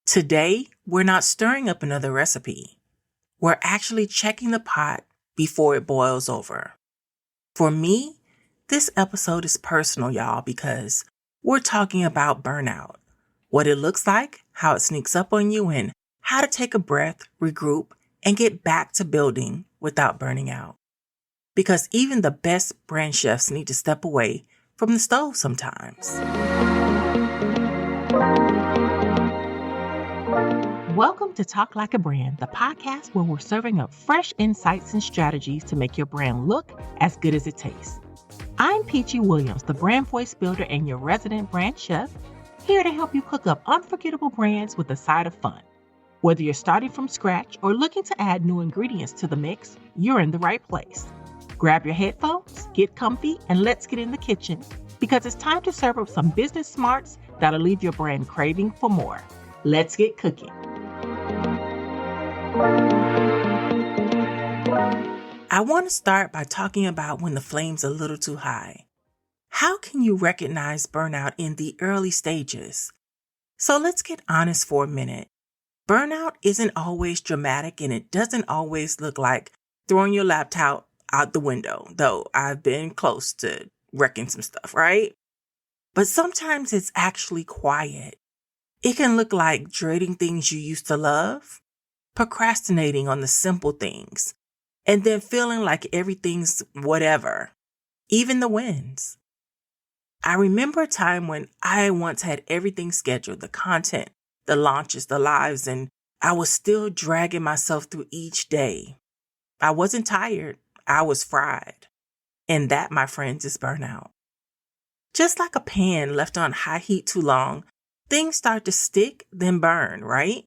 Today, we're not stirring up another recipe. We're actually checking the pot before it boils over. For me, this episode is personal, y'all, because we're talking about burnout, what it looks like, how it sneaks up on you, and how to take a breath, regroup, and get back to building without burning out. Because even the best brand chefs need to step away from the stove sometimes. Welcome to Talk Like a Brand, the podcast where we're serving up fresh insights and strategies to make your brand look as good as it tastes. I'm Peachy Williams, the brand voice builder and your resident brand chef, here to help you cook up unforgettable brands with a side of fun. Whether you're starting from scratch or looking to add new ingredients to the mix, you're in the right place. Grab your headphones, get comfy, and let's get in the kitchen because it's time to serve up some business smarts that'll leave your brand craving for more. Let's get cooking. I want to start by talking about when the flame's a little too high. How can you recognize burnout in the early stages? So let's get honest for a minute. Burnout isn't always dramatic and it doesn't always look like throwing your laptop out the window, though I've been close to wrecking some stuff, right? But sometimes it's actually quiet. It can look like dreading things you used to love, procrastinating on the simple things, and then feeling like everything's whatever, even the wins. I remember a time when I once had everything scheduled, the content, the launches, the lives, and I was still dragging myself through each day. I wasn't tired, I was fried. And that, my friends, is burnout. Just like a pan left on high heat too long, things start to stick, then burn, right?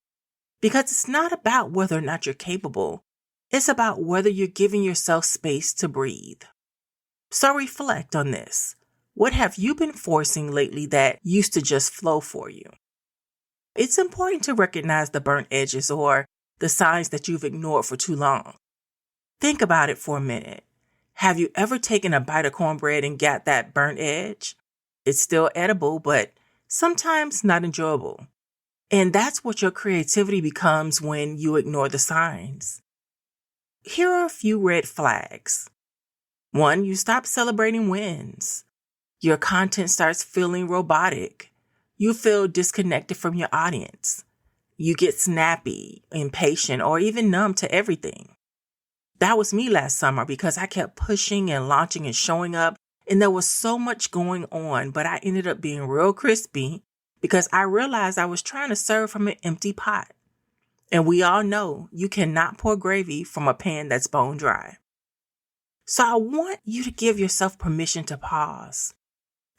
Because it's not about whether or not you're capable. It's about whether you're giving yourself space to breathe. So reflect on this. What have you been forcing lately that used to just flow for you? It's important to recognize the burnt edges or the signs that you've ignored for too long. Think about it for a minute. Have you ever taken a bite of cornbread and got that burnt edge? It's still edible, but sometimes not enjoyable. And that's what your creativity becomes when you ignore the signs. Here are a few red flags. 1, you stop celebrating wins. Your content starts feeling robotic. You feel disconnected from your audience. You get snappy, impatient, or even numb to everything. That was me last summer because I kept pushing and launching and showing up, and there was so much going on, but I ended up being real crispy because I realized I was trying to serve from an empty pot. And we all know you cannot pour gravy from a pan that's bone dry. So I want you to give yourself permission to pause.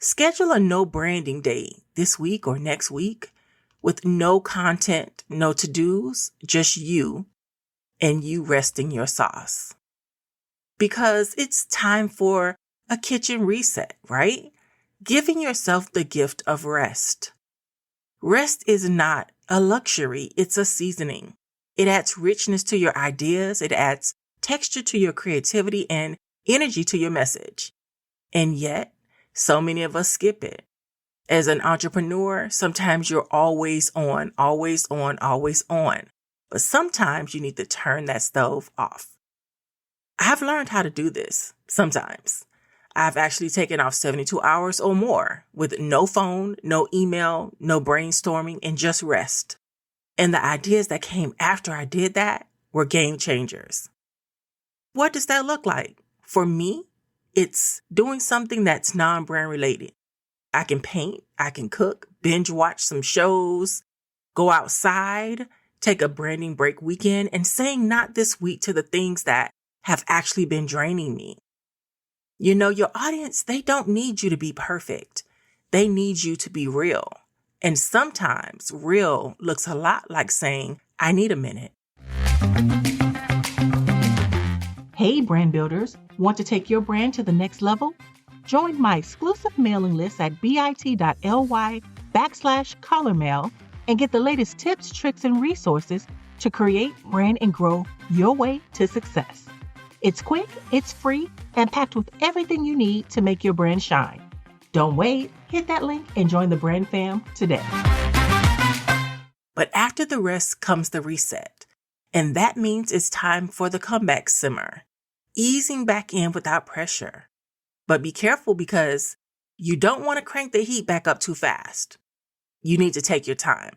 Schedule a no branding day this week or next week with no content, no to-dos, just you and you resting your sauce. Because it's time for a kitchen reset, right? Giving yourself the gift of rest. Rest is not a luxury, it's a seasoning. It adds richness to your ideas, it adds texture to your creativity and energy to your message. And yet, so many of us skip it. As an entrepreneur, sometimes you're always on. But sometimes you need to turn that stove off. I've learned how to do this sometimes. I've actually taken off 72 hours or more with no phone, no email, no brainstorming, and just rest. And the ideas that came after I did that were game changers. What does that look like? For me, it's doing something that's non-brand related. I can paint, I can cook, binge watch some shows, go outside, take a branding break weekend, and saying not this week to the things that have actually been draining me. You know, your audience, they don't need you to be perfect. They need you to be real. And sometimes real looks a lot like saying, I need a minute. Hey, brand builders, want to take your brand to the next level? Join my exclusive mailing list at bit.ly/collarmail and get the latest tips, tricks, and resources to create, brand, and grow your way to success. It's quick, it's free, and packed with everything you need to make your brand shine. Don't wait, hit that link and join the brand fam today. But after the rest comes the reset. And that means it's time for the comeback simmer, easing back in without pressure. But be careful because you don't want to crank the heat back up too fast. You need to take your time.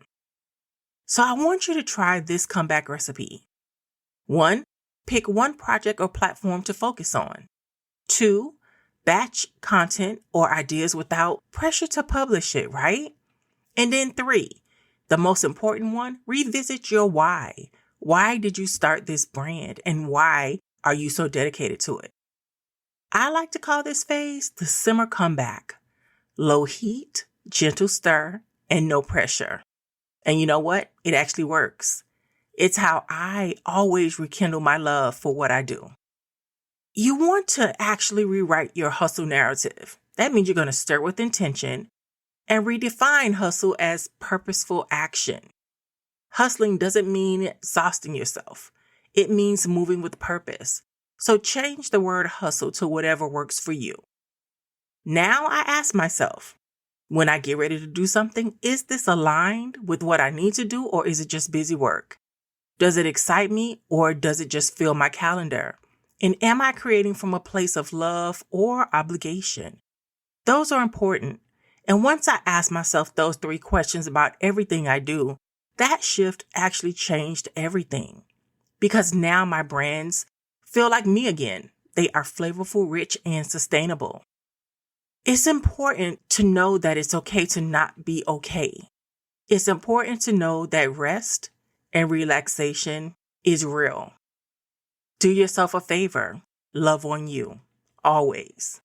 So I want you to try this comeback recipe. 1, pick one project or platform to focus on. 2, batch content or ideas without pressure to publish it, right? And then 3, the most important one, revisit your why. Why did you start this brand and why are you so dedicated to it? I like to call this phase the simmer comeback. Low heat, gentle stir, and no pressure. And you know what? It actually works. It's how I always rekindle my love for what I do. You want to actually rewrite your hustle narrative. That means you're going to stir with intention and redefine hustle as purposeful action. Hustling doesn't mean exhausting yourself. It means moving with purpose. So change the word hustle to whatever works for you. Now I ask myself, when I get ready to do something, is this aligned with what I need to do or is it just busy work? Does it excite me or does it just fill my calendar? And am I creating from a place of love or obligation? Those are important. And once I ask myself those 3 questions about everything I do, that shift actually changed everything. Because now my brands feel like me again. They are flavorful, rich, and sustainable. It's important to know that it's okay to not be okay. It's important to know that rest and relaxation is real. Do yourself a favor. Love on you. Always.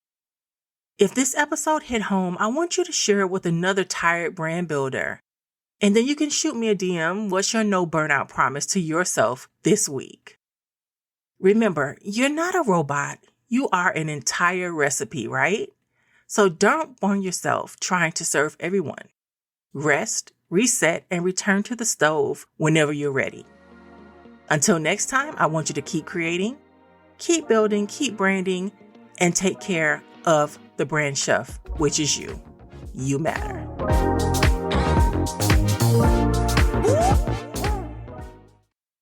If this episode hit home, I want you to share it with another tired brand builder. And then you can shoot me a DM. What's your no burnout promise to yourself this week? Remember, you're not a robot. You are an entire recipe, right? So don't burn yourself trying to serve everyone. Rest, reset, and return to the stove whenever you're ready. Until next time, I want you to keep creating, keep building, keep branding, and take care of the brand chef, which is you. You matter.